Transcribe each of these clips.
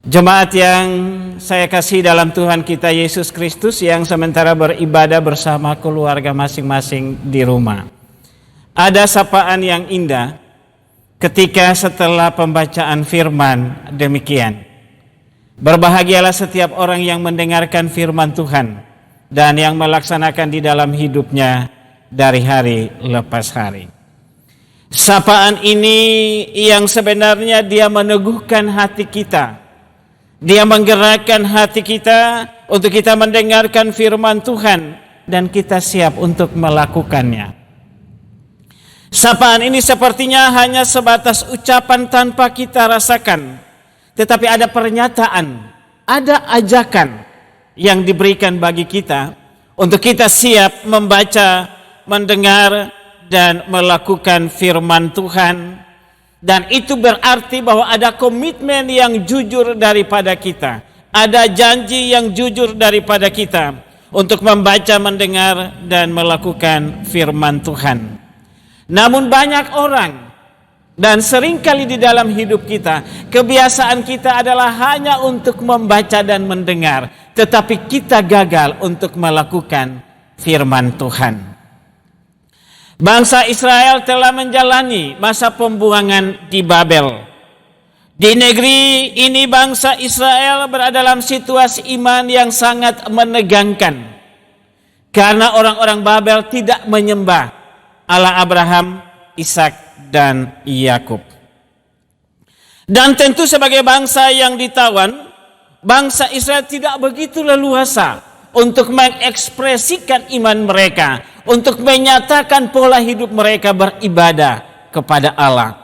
Jemaat yang saya kasih dalam Tuhan kita Yesus Kristus yang sementara beribadah bersama keluarga masing-masing di rumah. Ada sapaan yang indah ketika setelah pembacaan firman demikian. Berbahagialah setiap orang yang mendengarkan firman Tuhan dan yang melaksanakan di dalam hidupnya dari hari lepas hari. Sapaan ini yang sebenarnya dia meneguhkan hati kita. Dia menggerakkan hati kita untuk kita mendengarkan firman Tuhan dan kita siap untuk melakukannya. Sapaan ini sepertinya hanya sebatas ucapan tanpa kita rasakan, tetapi ada pernyataan, ada ajakan yang diberikan bagi kita untuk kita siap membaca, mendengar dan melakukan firman Tuhan. Dan itu berarti bahwa ada komitmen yang jujur daripada kita. Ada janji yang jujur daripada kita untuk membaca, mendengar, dan melakukan firman Tuhan. Namun banyak orang dan seringkali di dalam hidup kita, kebiasaan kita adalah hanya untuk membaca dan mendengar. Tetapi kita gagal untuk melakukan firman Tuhan. Bangsa Israel telah menjalani masa pembuangan di Babel. Di negeri ini bangsa Israel berada dalam situasi iman yang sangat menegangkan. Karena orang-orang Babel tidak menyembah Allah Abraham, Ishak, dan Yakub. Dan tentu sebagai bangsa yang ditawan, bangsa Israel tidak begitu leluasa untuk mengekspresikan iman mereka, untuk menyatakan pola hidup mereka beribadah kepada Allah.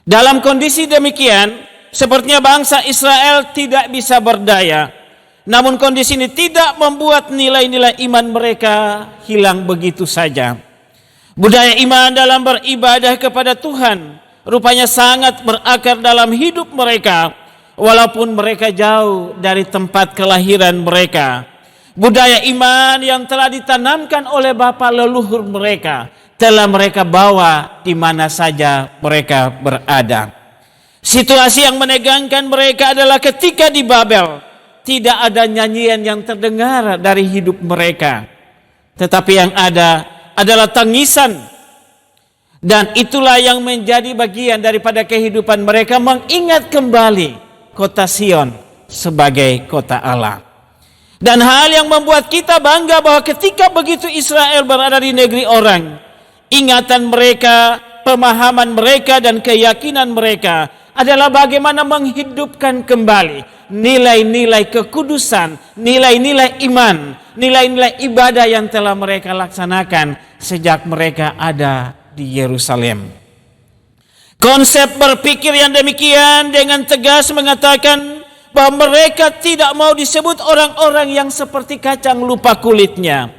Dalam kondisi demikian, sepertinya bangsa Israel tidak bisa berdaya. Namun kondisi ini tidak membuat nilai-nilai iman mereka hilang begitu saja. Budaya iman dalam beribadah kepada Tuhan rupanya sangat berakar dalam hidup mereka, walaupun mereka jauh dari tempat kelahiran mereka. Budaya iman yang telah ditanamkan oleh bapa leluhur mereka telah mereka bawa di mana saja mereka berada. Situasi yang menegangkan mereka adalah ketika di Babel tidak ada nyanyian yang terdengar dari hidup mereka, tetapi yang ada adalah tangisan. Dan itulah yang menjadi bagian daripada kehidupan mereka, mengingat kembali kota Sion sebagai kota Allah. Dan hal yang membuat kita bangga bahwa ketika begitu Israel berada di negeri orang, ingatan mereka, pemahaman mereka, dan keyakinan mereka adalah bagaimana menghidupkan kembali nilai-nilai kekudusan, nilai-nilai iman, nilai-nilai ibadah yang telah mereka laksanakan sejak mereka ada di Yerusalem. Konsep berpikir yang demikian dengan tegas mengatakan bahwa mereka tidak mau disebut orang-orang yang seperti kacang lupa kulitnya.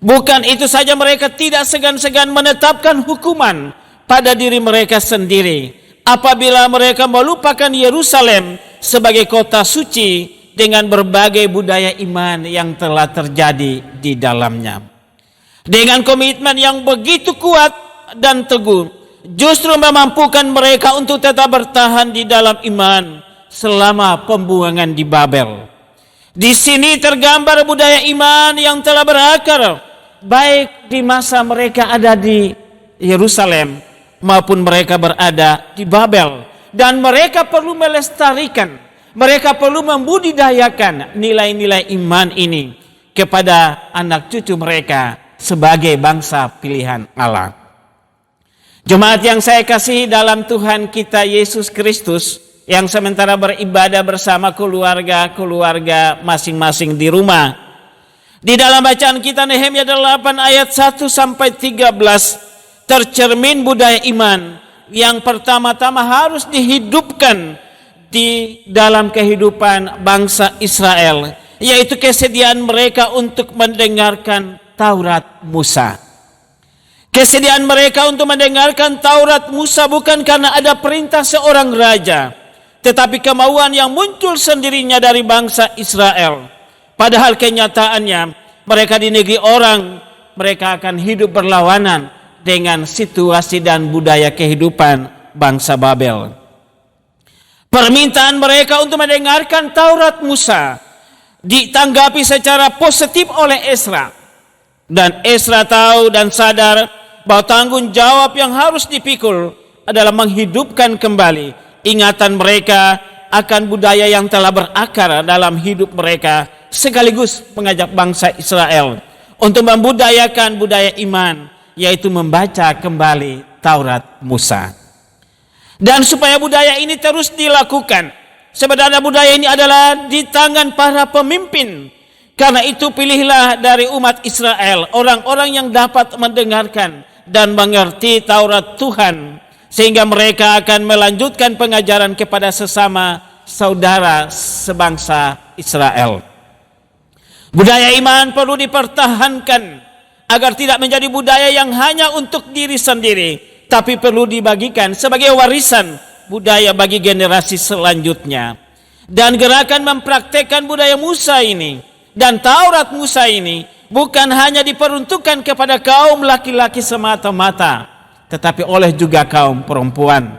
Bukan itu saja, mereka tidak segan-segan menetapkan hukuman pada diri mereka sendiri apabila mereka melupakan Yerusalem sebagai kota suci dengan berbagai budaya iman yang telah terjadi di dalamnya. Dengan komitmen yang begitu kuat dan teguh, justru memampukan mereka untuk tetap bertahan di dalam iman selama pembuangan di Babel. Di sini tergambar budaya iman yang telah berakar baik di masa mereka ada di Yerusalem maupun mereka berada di Babel. Dan mereka perlu melestarikan, mereka perlu membudidayakan nilai-nilai iman ini kepada anak cucu mereka sebagai bangsa pilihan Allah. Jemaat yang saya kasihi dalam Tuhan kita Yesus Kristus, yang sementara beribadah bersama keluarga masing-masing di rumah. Di dalam bacaan kita Nehemia 8 ayat 1 sampai 13 tercermin budaya iman yang pertama-tama harus dihidupkan di dalam kehidupan bangsa Israel, yaitu kesediaan mereka untuk mendengarkan Taurat Musa. Kesediaan mereka untuk mendengarkan Taurat Musa bukan karena ada perintah seorang raja, tetapi kemauan yang muncul sendirinya dari bangsa Israel. Padahal kenyataannya mereka di negeri orang, mereka akan hidup berlawanan dengan situasi dan budaya kehidupan bangsa Babel. Permintaan mereka untuk mendengarkan Taurat Musa ditanggapi secara positif oleh Ezra. Dan Ezra tahu dan sadar bahwa tanggung jawab yang harus dipikul adalah menghidupkan kembali ingatan mereka akan budaya yang telah berakar dalam hidup mereka, sekaligus mengajak bangsa Israel untuk membudayakan budaya iman, yaitu membaca kembali Taurat Musa. Dan supaya budaya ini terus dilakukan, sebenarnya budaya ini adalah di tangan para pemimpin. Karena itu pilihlah dari umat Israel orang-orang yang dapat mendengarkan dan mengerti Taurat Tuhan, sehingga mereka akan melanjutkan pengajaran kepada sesama saudara sebangsa Israel. Budaya iman perlu dipertahankan agar tidak menjadi budaya yang hanya untuk diri sendiri, tapi perlu dibagikan sebagai warisan budaya bagi generasi selanjutnya. Dan gerakan mempraktekkan budaya Musa ini dan Taurat Musa ini bukan hanya diperuntukkan kepada kaum laki-laki semata-mata, tetapi oleh juga kaum perempuan.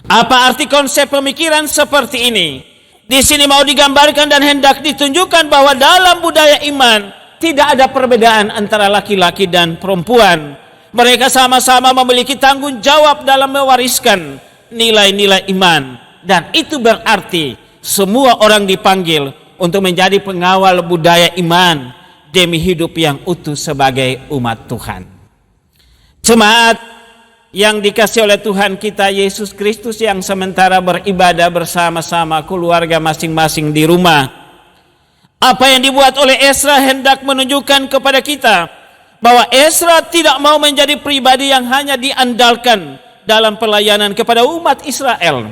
Apa arti konsep pemikiran seperti ini? Di sini mau digambarkan dan hendak ditunjukkan bahwa dalam budaya iman tidak ada perbedaan antara laki-laki dan perempuan. Mereka sama-sama memiliki tanggung jawab dalam mewariskan nilai-nilai iman. Dan itu berarti semua orang dipanggil untuk menjadi pengawal budaya iman demi hidup yang utuh sebagai umat Tuhan. Jemaat yang dikasih oleh Tuhan kita Yesus Kristus yang sementara beribadah bersama-sama keluarga masing-masing di rumah. Apa yang dibuat oleh Ezra hendak menunjukkan kepada kita bahwa Ezra tidak mau menjadi pribadi yang hanya diandalkan dalam pelayanan kepada umat Israel.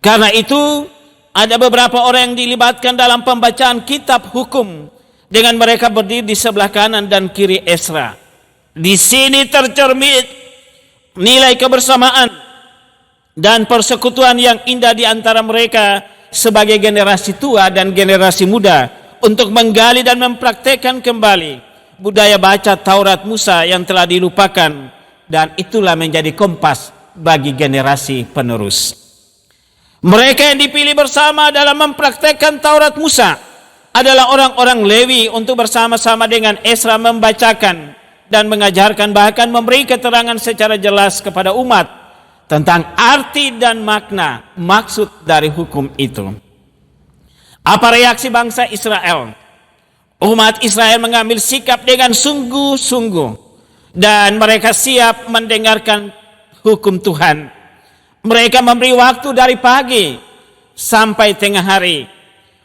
Karena itu ada beberapa orang yang dilibatkan dalam pembacaan kitab hukum dengan mereka berdiri di sebelah kanan dan kiri Ezra. Di sini tercermin nilai kebersamaan dan persekutuan yang indah di antara mereka sebagai generasi tua dan generasi muda untuk menggali dan mempraktekkan kembali budaya baca Taurat Musa yang telah dilupakan, dan itulah menjadi kompas bagi generasi penerus. Mereka yang dipilih bersama dalam mempraktekkan Taurat Musa adalah orang-orang Lewi untuk bersama-sama dengan Ezra membacakan dan mengajarkan, bahkan memberi keterangan secara jelas kepada umat tentang arti dan makna maksud dari hukum itu. Apa reaksi bangsa Israel? Umat Israel mengambil sikap dengan sungguh-sungguh dan mereka siap mendengarkan hukum Tuhan. Mereka memberi waktu dari pagi sampai tengah hari.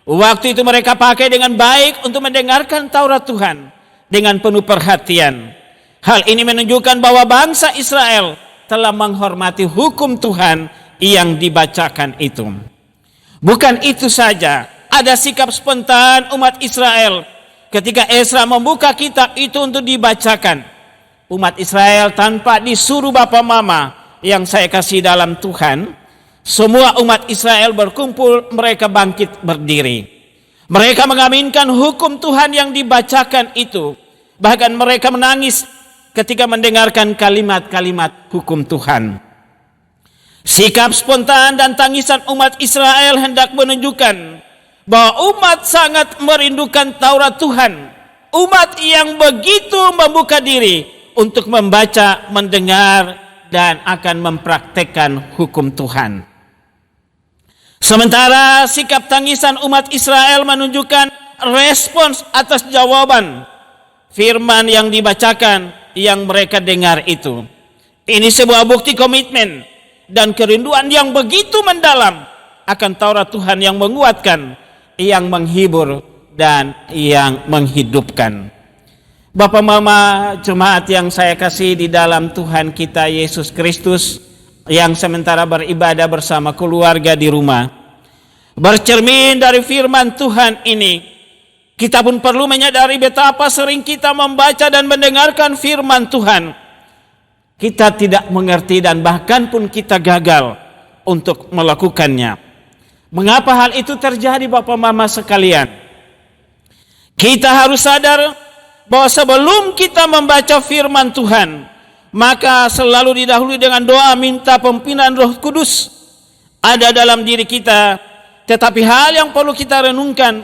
Waktu itu mereka pakai dengan baik untuk mendengarkan Taurat Tuhan dengan penuh perhatian. Hal ini menunjukkan bahwa bangsa Israel telah menghormati hukum Tuhan yang dibacakan itu. Bukan itu saja, ada sikap spontan umat Israel ketika Ezra membuka kitab itu untuk dibacakan. Umat Israel tanpa disuruh bapa mama yang saya kasih dalam Tuhan, semua umat Israel berkumpul, mereka bangkit berdiri. Mereka mengaminkan hukum Tuhan yang dibacakan itu. Bahkan mereka menangis ketika mendengarkan kalimat-kalimat hukum Tuhan. Sikap spontan dan tangisan umat Israel hendak menunjukkan bahwa umat sangat merindukan Taurat Tuhan. Umat yang begitu membuka diri untuk membaca, mendengar, dan akan mempraktekkan hukum Tuhan. Sementara sikap tangisan umat Israel menunjukkan respons atas jawaban firman yang dibacakan yang mereka dengar itu. Ini sebuah bukti komitmen dan kerinduan yang begitu mendalam akan Taurat Tuhan yang menguatkan, yang menghibur, dan yang menghidupkan. Bapak Mama jemaat yang saya kasih di dalam Tuhan kita Yesus Kristus, yang sementara beribadah bersama keluarga di rumah, bercermin dari firman Tuhan ini, kita pun perlu menyadari betapa sering kita membaca dan mendengarkan firman Tuhan. Kita tidak mengerti dan bahkan pun kita gagal untuk melakukannya. Mengapa hal itu terjadi Bapak Mama sekalian? Kita harus sadar bahwa sebelum kita membaca firman Tuhan, maka selalu didahului dengan doa minta pimpinan Roh Kudus ada dalam diri kita. Tetapi hal yang perlu kita renungkan,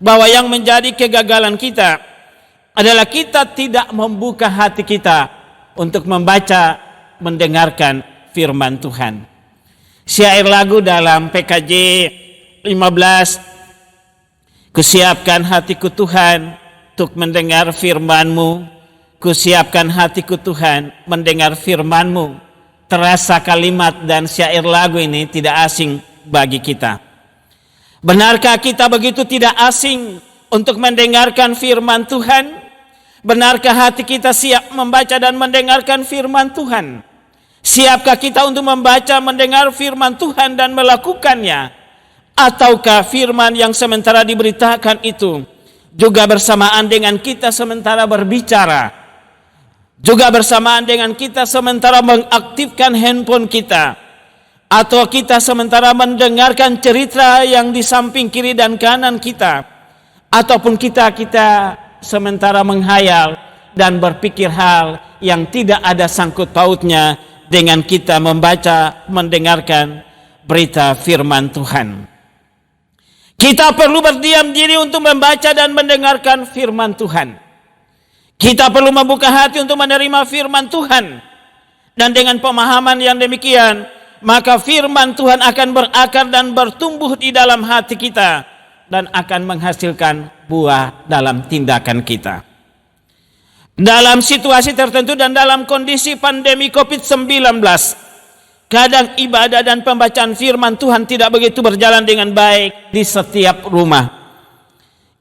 bahwa yang menjadi kegagalan kita adalah kita tidak membuka hati kita untuk membaca, mendengarkan firman Tuhan. Syair lagu dalam PKJ 15, kusiapkan hatiku Tuhan untuk mendengar firman-Mu. Kusiapkan hatiku Tuhan mendengar firman-Mu. Terasa kalimat dan syair lagu ini tidak asing bagi kita. Benarkah kita begitu tidak asing untuk mendengarkan firman Tuhan? Benarkah hati kita siap membaca dan mendengarkan firman Tuhan? Siapkah kita untuk membaca, mendengar firman Tuhan dan melakukannya? Ataukah firman yang sementara diberitakan itu juga bersamaan dengan kita sementara berbicara, juga bersamaan dengan kita sementara mengaktifkan handphone kita, atau kita sementara mendengarkan cerita yang di samping kiri dan kanan kita, ataupun kita sementara menghayal dan berpikir hal yang tidak ada sangkut pautnya dengan kita membaca, mendengarkan berita firman Tuhan. Kita perlu berdiam diri untuk membaca dan mendengarkan firman Tuhan. Kita perlu membuka hati untuk menerima firman Tuhan. Dan dengan pemahaman yang demikian, maka firman Tuhan akan berakar dan bertumbuh di dalam hati kita dan akan menghasilkan buah dalam tindakan kita. Dalam situasi tertentu dan dalam kondisi pandemi COVID-19, kadang ibadah dan pembacaan firman Tuhan tidak begitu berjalan dengan baik di setiap rumah.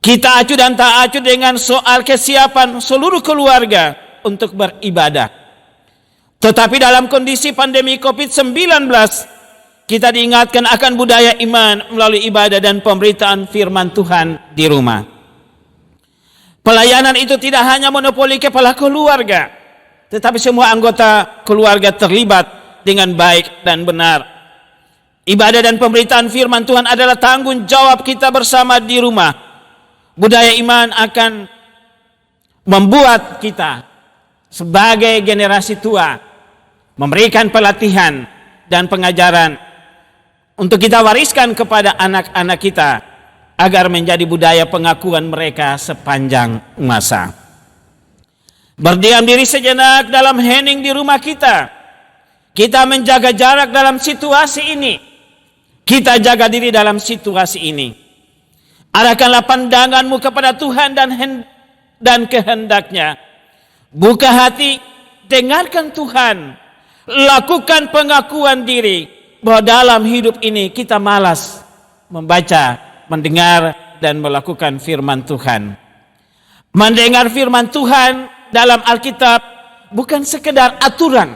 Kita acuh dan tak acuh dengan soal kesiapan seluruh keluarga untuk beribadah. Tetapi dalam kondisi pandemi COVID-19, kita diingatkan akan budaya iman melalui ibadah dan pemberitaan firman Tuhan di rumah. Pelayanan itu tidak hanya monopoli kepala keluarga, tetapi semua anggota keluarga terlibat dengan baik dan benar. Ibadah dan pemberitaan firman Tuhan adalah tanggung jawab kita bersama di rumah. Budaya iman akan membuat kita sebagai generasi tua memberikan pelatihan dan pengajaran untuk kita wariskan kepada anak-anak kita agar menjadi budaya pengakuan mereka sepanjang masa. Berdiam diri sejenak dalam hening di rumah kita. Kita menjaga jarak dalam situasi ini. Kita jaga diri dalam situasi ini. Arahkanlah pandanganmu kepada Tuhan dan kehendaknya. Buka hati, dengarkan Tuhan. Lakukan pengakuan diri bahwa dalam hidup ini kita malas membaca, mendengar dan melakukan firman Tuhan. Mendengar firman Tuhan dalam Alkitab bukan sekedar aturan,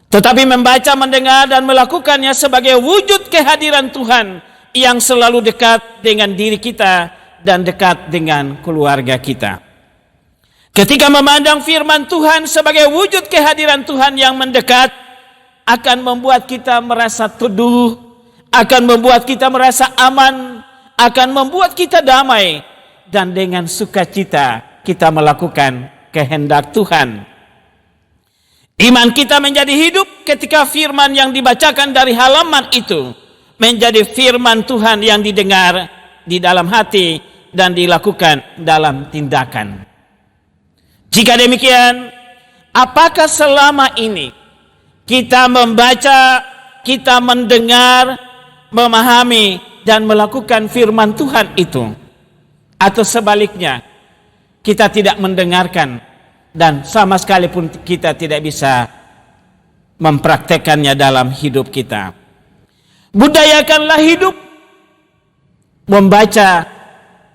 tetapi membaca, mendengar dan melakukannya sebagai wujud kehadiran Tuhan yang selalu dekat dengan diri kita dan dekat dengan keluarga kita. Ketika memandang firman Tuhan sebagai wujud kehadiran Tuhan yang mendekat, akan membuat kita merasa teduh, akan membuat kita merasa aman, akan membuat kita damai, dan dengan sukacita kita melakukan kehendak Tuhan. Iman kita menjadi hidup ketika firman yang dibacakan dari halaman itu menjadi firman Tuhan yang didengar di dalam hati dan dilakukan dalam tindakan. Jika demikian, apakah selama ini kita membaca, kita mendengar, memahami dan melakukan firman Tuhan itu? Atau sebaliknya, kita tidak mendengarkan dan sama sekali pun kita tidak bisa mempraktekannya dalam hidup kita. Budayakanlah hidup membaca,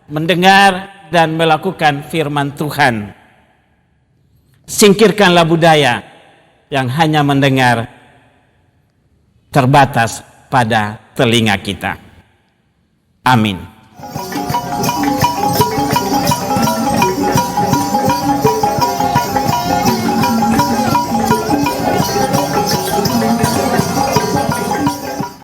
mendengar dan melakukan firman Tuhan. Singkirkanlah budaya yang hanya mendengar terbatas pada telinga kita. Amin.